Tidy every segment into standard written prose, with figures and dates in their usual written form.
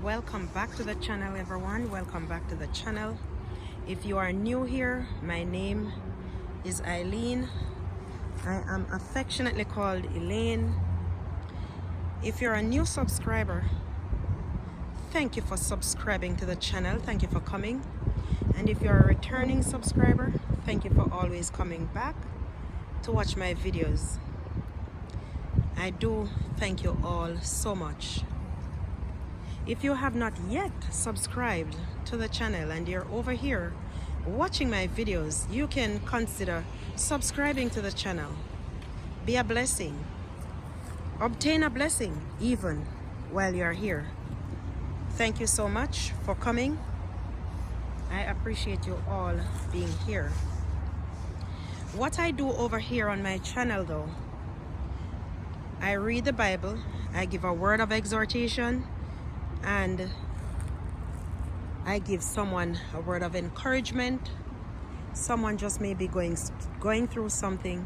Welcome back to the channel, everyone. Welcome back to the channel. If you are new here, my name is Eileen. I am affectionately called Elaine. If you're a new subscriber, thank you for subscribing to the channel. Thank you for coming. And if you're a returning subscriber, thank you for always coming back to watch my videos. I do thank you all so much. If you have not yet subscribed to the channel and you're over here watching my videos, you can consider subscribing to the channel. Be a blessing. Obtain a blessing even while you're here. Thank you so much for coming. I appreciate you all being here. What I do over here on my channel though, I read the Bible, I give a word of exhortation, and I give someone a word of encouragement. Someone just may be going through something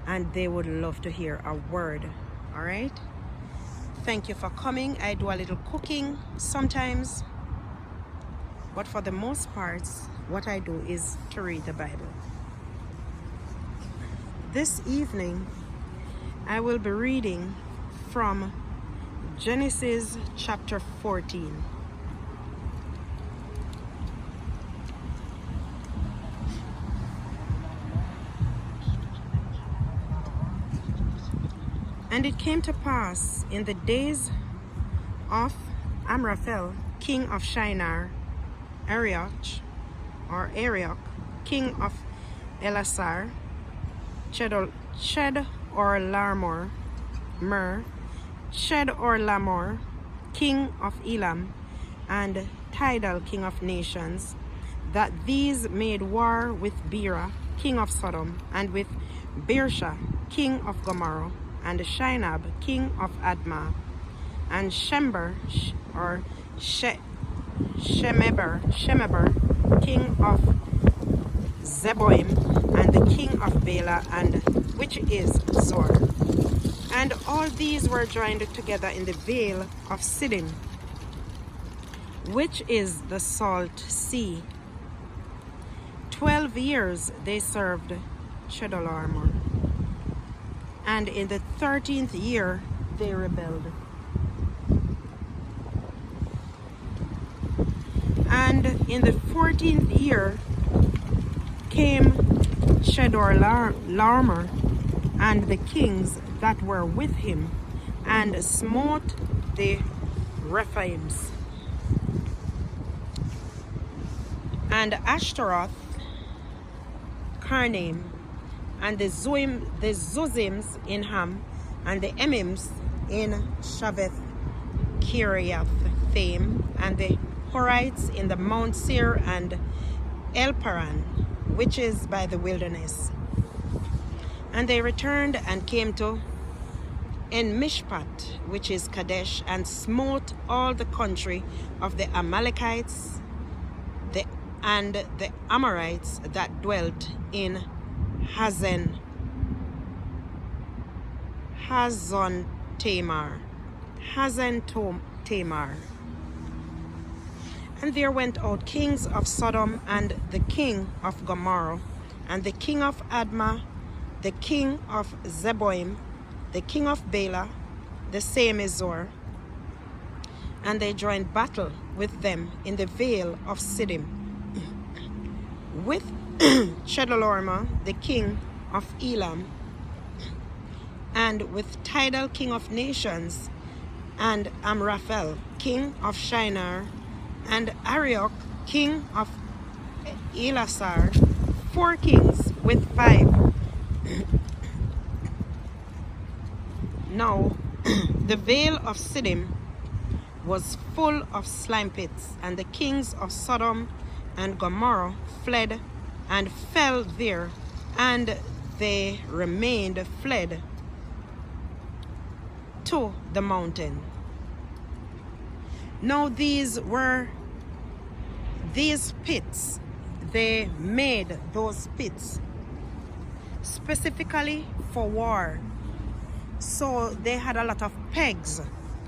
and they would love to hear a word. All right, thank you for coming. I do a little cooking sometimes, but for the most part what I do is to read the Bible. This evening I will be reading from Genesis chapter 14. And it came to pass in the days of Amraphel, king of Shinar, Arioch, king of Elasar, Chedorlaomer, king of Elam, and Tidal, king of nations, that these made war with Bera, king of Sodom, and with Bersha, king of Gomorrah, and Shinab, king of Admah, and Shemeber, king of Zeboim, and the king of Bela, and which is Zor. And all these were joined together in the vale of Siddim, which is the salt sea. 12 years they served Chedorlaomer, and in the 13th year they rebelled. And in the 14th year came Chedorlaomer and the kings that were with him, and smote the Rephaims, and Ashtaroth, Karnaim, and the Zuzims in Ham, and the Emims in Shaveth Kiriathaim, and the Horites in the Mount Seir, and Elparan, which is by the wilderness. And they returned and came to En-Mishpat, which is Kadesh, and smote all the country of the Amalekites and the Amorites that dwelt in Hazon-Tamar. And there went out kings of Sodom, and the king of Gomorrah, and the king of Admah, the king of Zeboim, the king of Bela, the same is Zor, and they joined battle with them in the vale of Siddim, with Chedorlaomer, the king of Elam, and with Tidal, king of nations, and Amraphel, king of Shinar, and Arioch, king of Elasar, 4 kings with 5. Now the vale of Siddim was full of slime pits, and the kings of Sodom and Gomorrah fled and fell there, and they remained fled to the mountain. Now these pits, they made those pits specifically for war. So they had a lot of pegs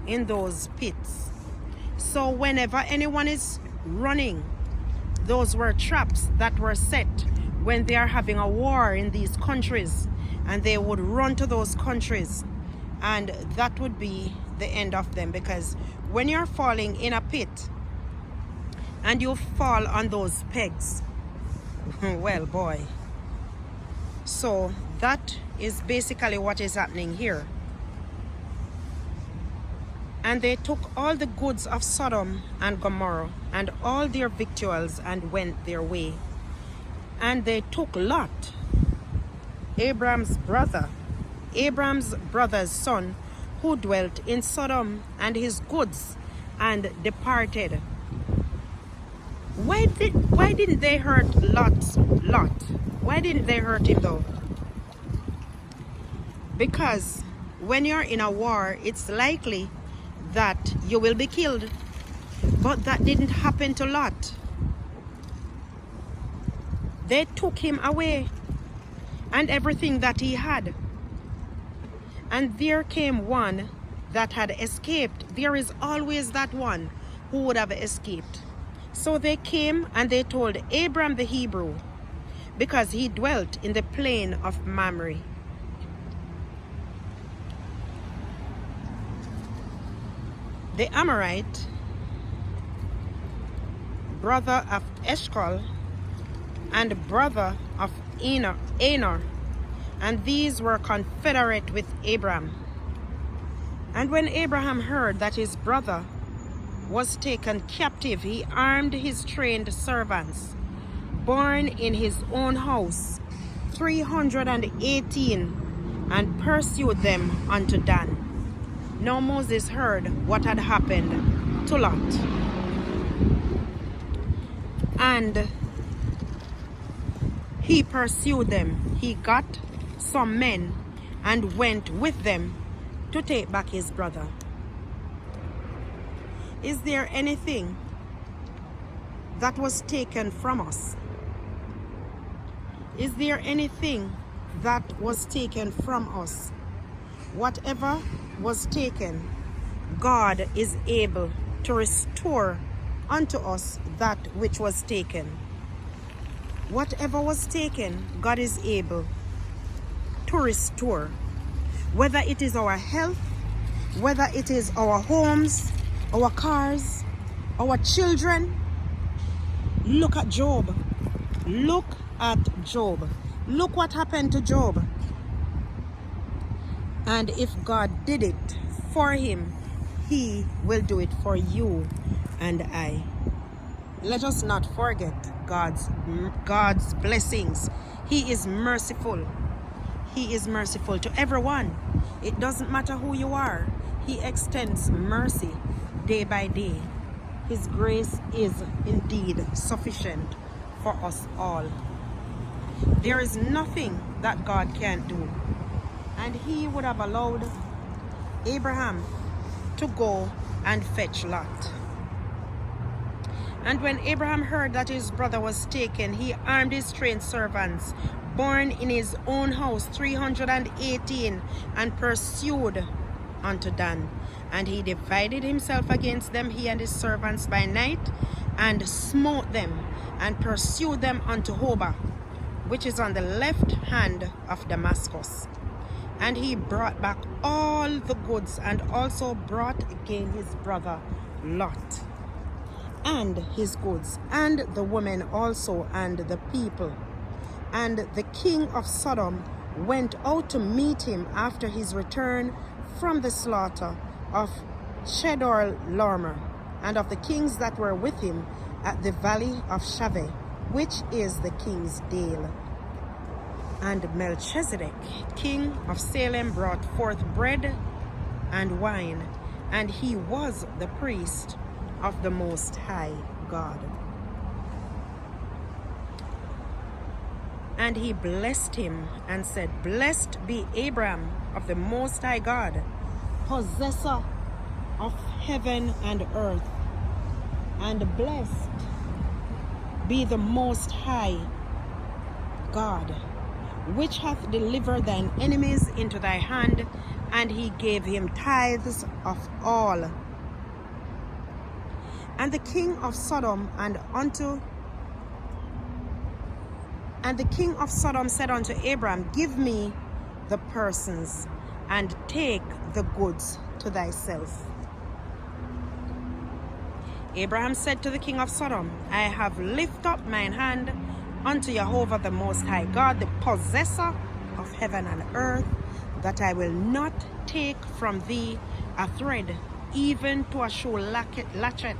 in those pits. So whenever anyone is running, those were traps that were set when they are having a war in these countries, and they would run to those countries, and that would be the end of them. Because when you're falling in a pit and you fall on those pegs, well, boy. So that is basically what is happening here. And they took all the goods of Sodom and Gomorrah and all their victuals and went their way. And they took Lot, Abram's brother's son, who dwelt in Sodom, and his goods, and departed. Why didn't they hurt Lot? Why didn't they hurt him though? Because when you're in a war, it's likely that you will be killed. But that didn't happen to Lot. They took him away and everything that he had. And there came one that had escaped. There is always that one who would have escaped. So they came and they told Abram the Hebrew, because he dwelt in the plain of Mamre. The Amorite, brother of Eshcol, and brother of Aner, and these were confederate with Abram. And when Abraham heard that his brother was taken captive, he armed his trained servants, born in his own house, 318, and pursued them unto Dan. Now Moses heard what had happened to Lot, and he pursued them. He got some men and went with them to take back his brother. Is there anything that was taken from us? Is there anything that was taken from us? Whatever was taken, God is able to restore unto us that which was taken. Whatever was taken, God is able to restore. Whether it is our health, whether it is our homes, our cars, our children. Look at Job. Look at Job. Look what happened to Job. And if God did it for him, he will do it for you and I. Let us not forget God's blessings. He is merciful. He is merciful to everyone. It doesn't matter who you are. He extends mercy day by day. His grace is indeed sufficient for us all. There is nothing that God can't do. And he would have allowed Abraham to go and fetch Lot. And when Abraham heard that his brother was taken, he armed his trained servants, born in his own house, 318, and pursued unto Dan. And he divided himself against them, he and his servants, by night, and smote them, and pursued them unto YeHoVaH, which is on the left hand of Damascus. And he brought back all the goods, and also brought again his brother Lot, and his goods, and the women also, and the people. And the king of Sodom went out to meet him after his return from the slaughter of Chedorlaomer, and of the kings that were with him at the valley of Shaveh, which is the king's dale. And Melchizedek, king of Salem, brought forth bread and wine, and he was the priest of the Most High God. And he blessed him and said, Blessed be Abram of the Most High God, possessor of heaven and earth, and blessed be the Most High God, which hath delivered thine enemies into thy hand. And he gave him tithes of all. And the king of Sodom said unto Abram, Give me the persons, and take the goods to thyself. Abraham said to the king of Sodom, I have lifted up mine hand unto YeHoVaH the Most High God, the possessor of heaven and earth, that I will not take from thee a thread, even to a shoe latchet,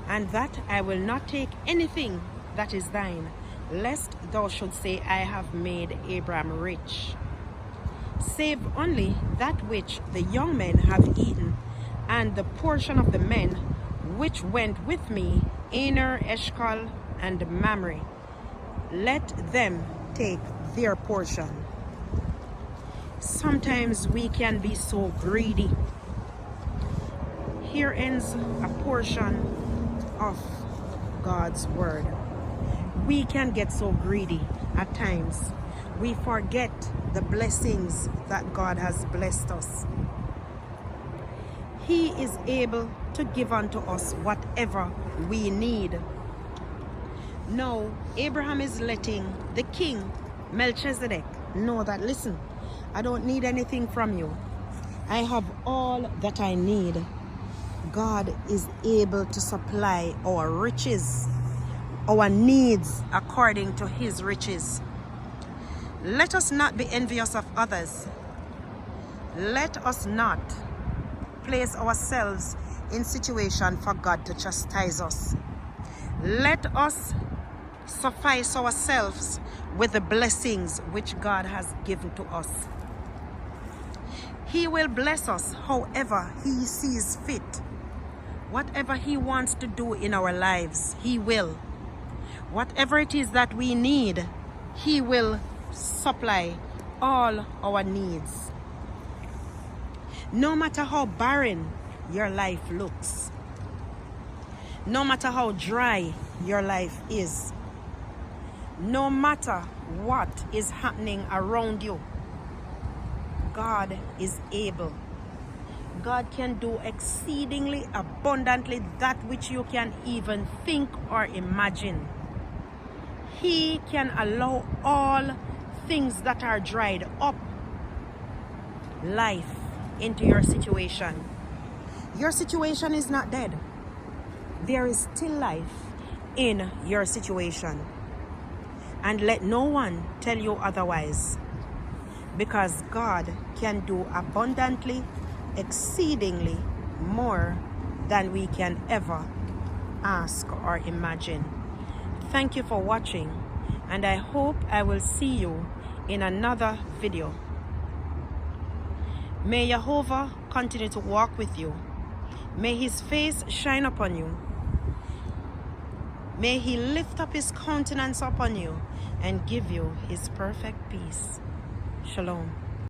and that I will not take anything that is thine, lest thou should say, I have made Abram rich, save only that which the young men have eaten, and the portion of the men which went with me, Aner, Eshcol, and Mamre. Let them take their portion. Sometimes we can be so greedy. Here ends a portion of God's word. We can get so greedy at times. We forget the blessings that God has blessed us. He is able to give unto us whatever we need. Now, Abraham is letting the king, Melchizedek, know that, listen, I don't need anything from you. I have all that I need. God is able to supply our riches, our needs according to his riches. Let us not be envious of others. Let us not place ourselves in situation for God to chastise us. Let us suffice ourselves with the blessings which God has given to us. He will bless us however he sees fit. Whatever he wants to do in our lives, he will. Whatever it is that we need, he will supply all our needs. No matter how barren your life looks, no matter how dry your life is, no matter what is happening around you, God is able. God can do exceedingly abundantly that which you can even think or imagine. He can allow all things that are dried up, life, into your situation. Your situation is not dead. There is still life in your situation. And let no one tell you otherwise, because God can do abundantly, exceedingly more than we can ever ask or imagine. Thank you for watching, and I hope I will see you in another video. May YeHoVaH continue to walk with you. May his face shine upon you. May he lift up his countenance upon you and give you his perfect peace. Shalom.